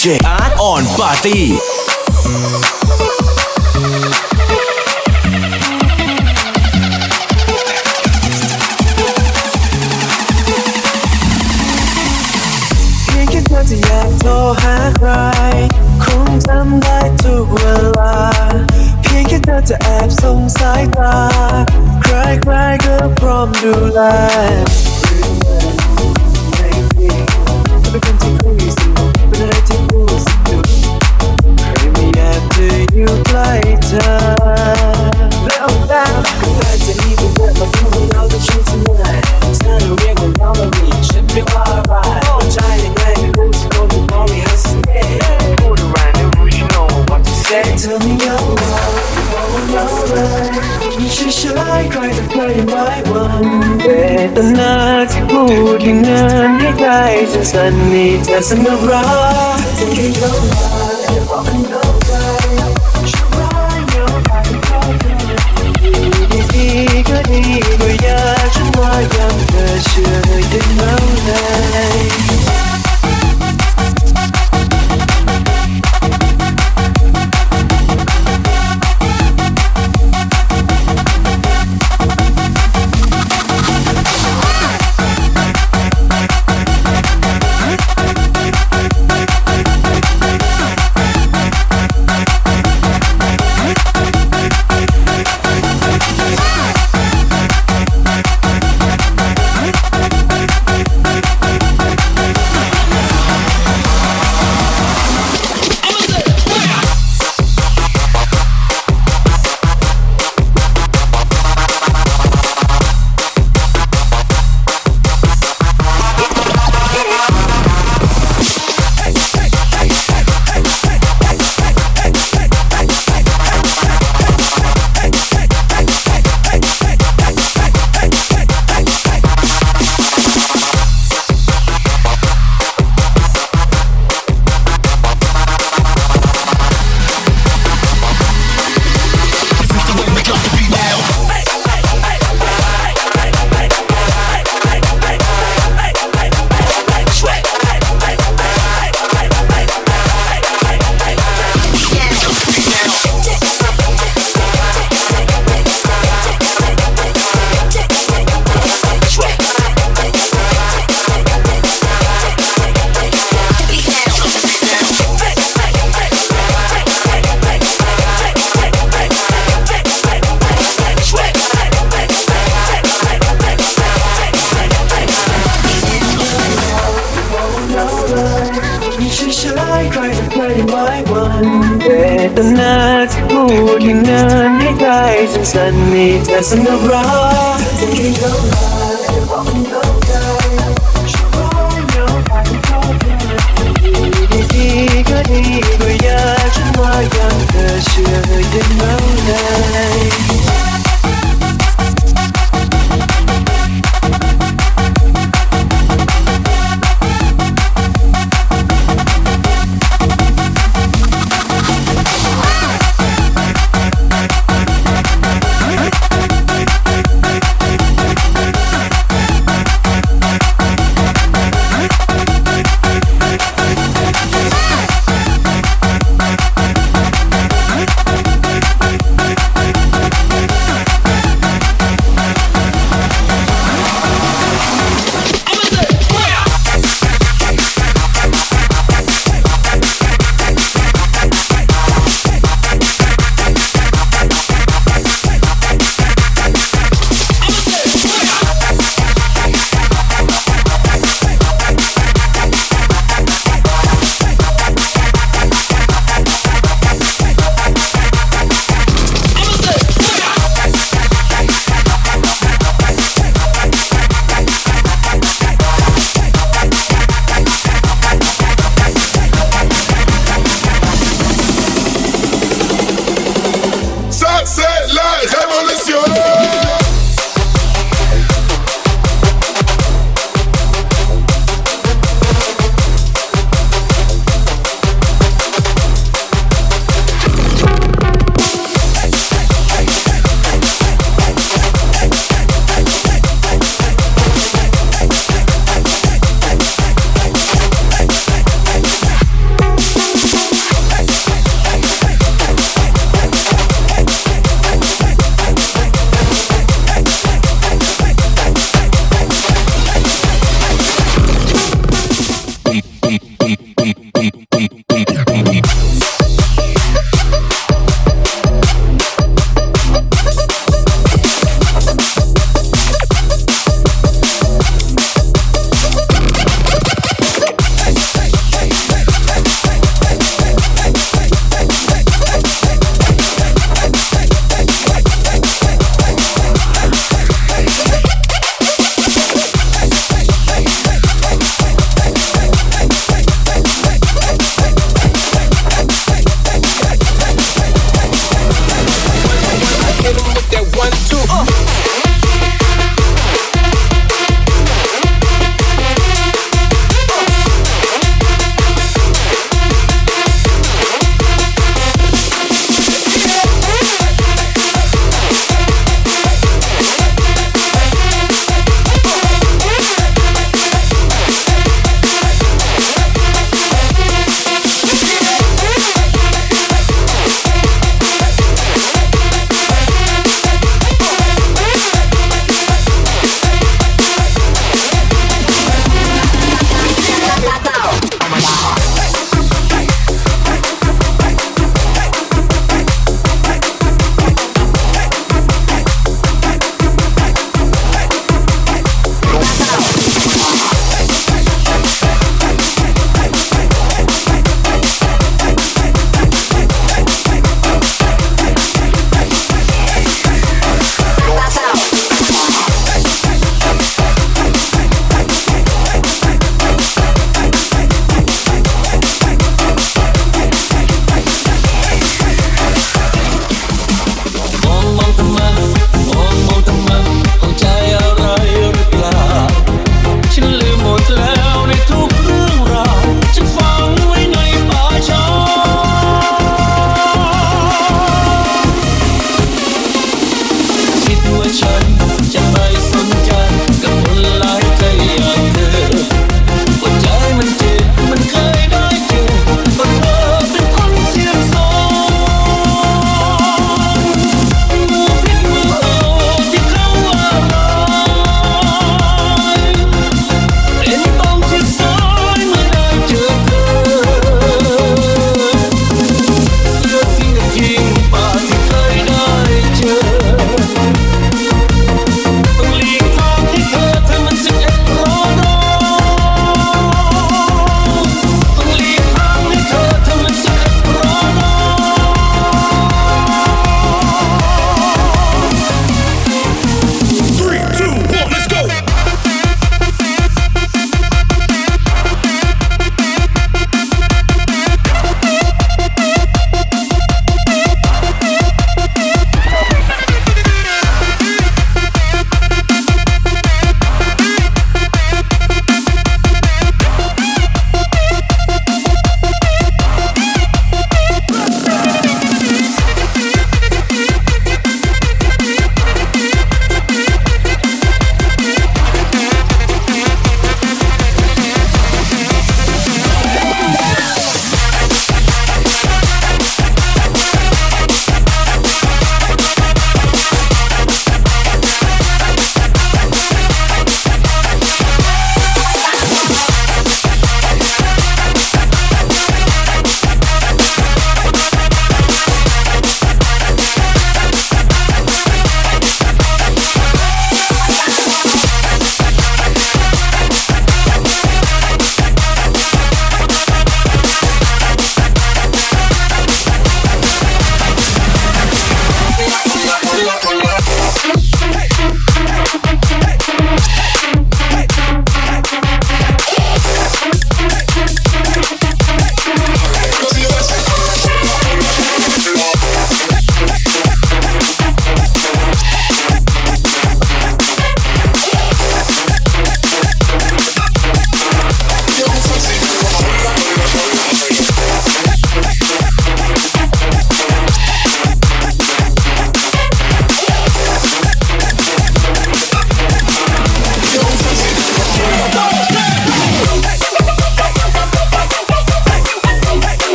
DJ Art on Partyจะอยากโทรหาใครคงทำได้ทุกเวลาเพียงแค่เธอจะแอบส่งสายตาใครๆก็พร้อมดูแลเป็นคนที่คุยสนุกเป็นอะไรที่พูดสนุกใครไม่อยากจะอยู่ใกล้เธอแล้วก็ได้จะมีเป็นเพื่อนมาพูดว่าเราจะช่วยเธอเมื่อไหร่เธอเรียกว่าเราแล้วนี่ฉันเรียกว่าอะไรใจยังไงไม่รู้จะโดนถูกมองไม่ฮัสเน่พูดอะไรไม่รู้ you know what to say เธอไม่ยอมเราเลยมีเฉยๆใครจะเคยไม่หวั่นแต่หน้าที่พูดอย่างนั้นให้ใครจะสนิทจะสนุกรักจะคิดเข้ามาจะบอกให้เข้าใจช่วยรักเยอะไปเข้าใจดีๆก็ดีกว่าอยากฉันว่ายังเธอเชื่อได้ไหมแต่หน้าที่พูดอย่างนั้นให้ใครจะสนิทจะสนุกรักจะคิดเข้ามาจะบอกให้เข้าใจช่วยรักเยอะไปเข้าใจดีๆก็ดีกว่าอยากฉันว่ายังเธอเชื่อได้ไหม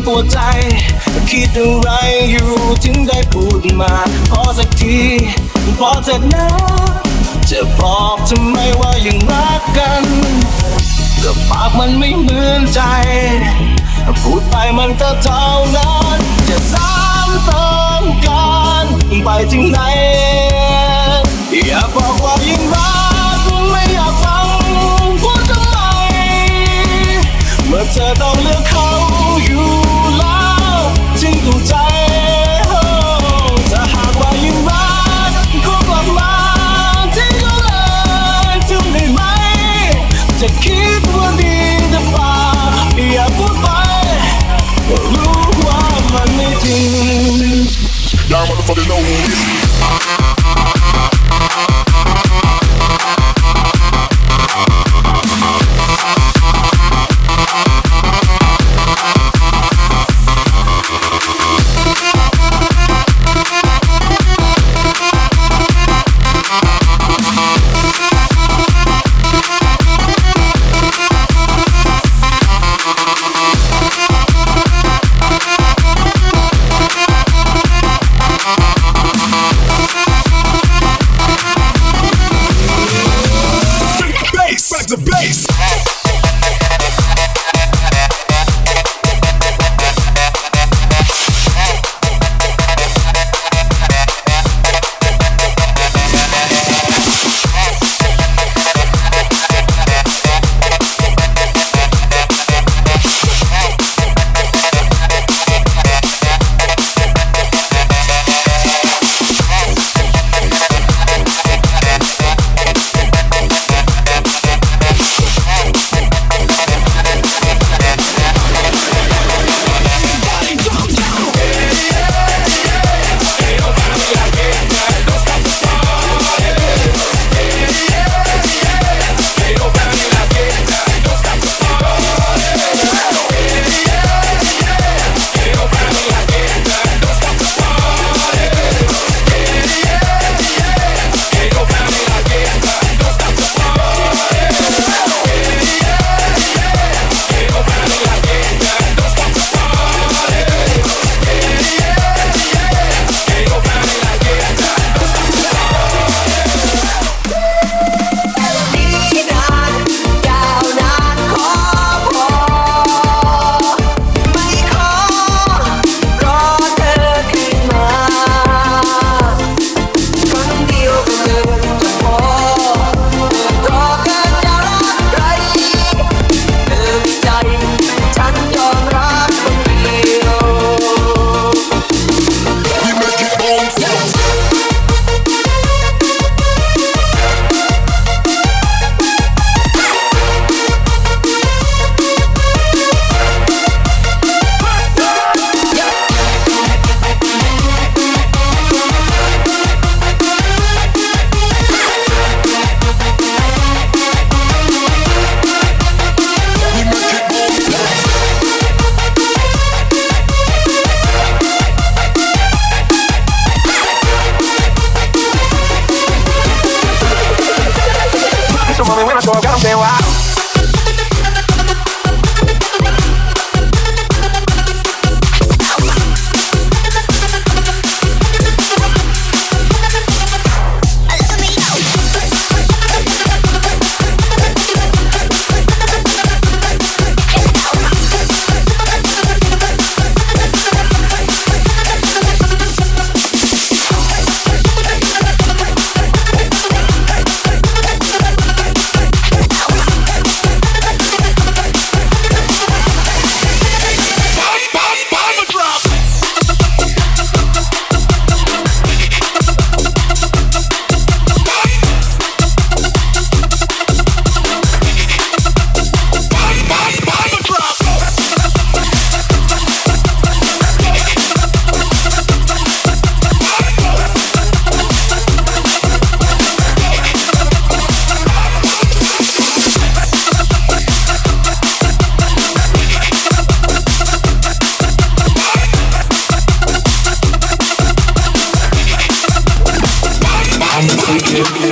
ปวดใจคิดอะไรอยู่ถึงได้พูดมาพอสักทีพอเถิดนะจะบอกทำไมว่ายังรักกันแต่ปากมันไม่เหมือนใจพูดไปมันก็เท่านั้นจะซ้ำเติมกันไปถึงไหนอยากบอกว่ายังรักไม่อยากฟังพูดทำไมเมื่อเธอต้องเลือกเขาอยู่แล้วจึงต้องใจถ้าหากว่ายังรักก็กลับมาที่เขาเลยทำได้ไหมจะคิดว่าดีแต่ปากอย่าพูดไปก็รู้ว่ามันไม่จริง Y'all motherfuckers know who it is. The bass.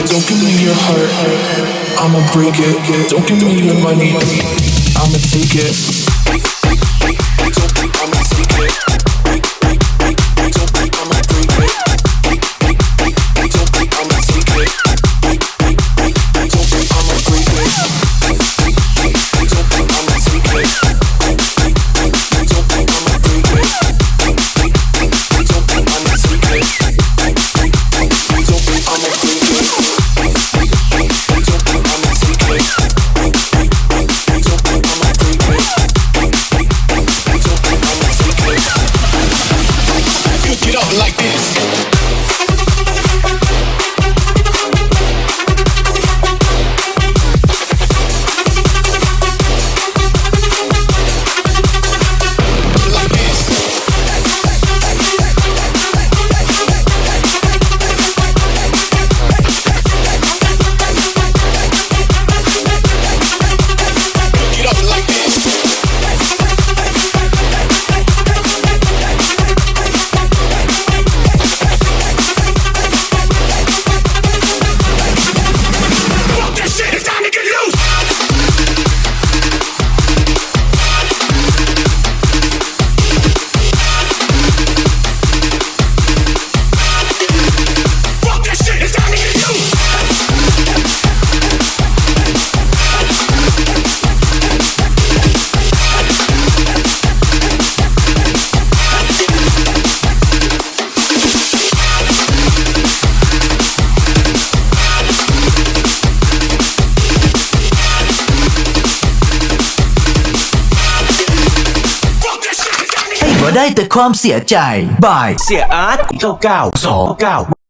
Don't give me your heart, I'ma break it. Don't give me your money, I'ma take it. I'ma take it. ได้แต่ความเสียใจบาย เสียอาร์ต99 29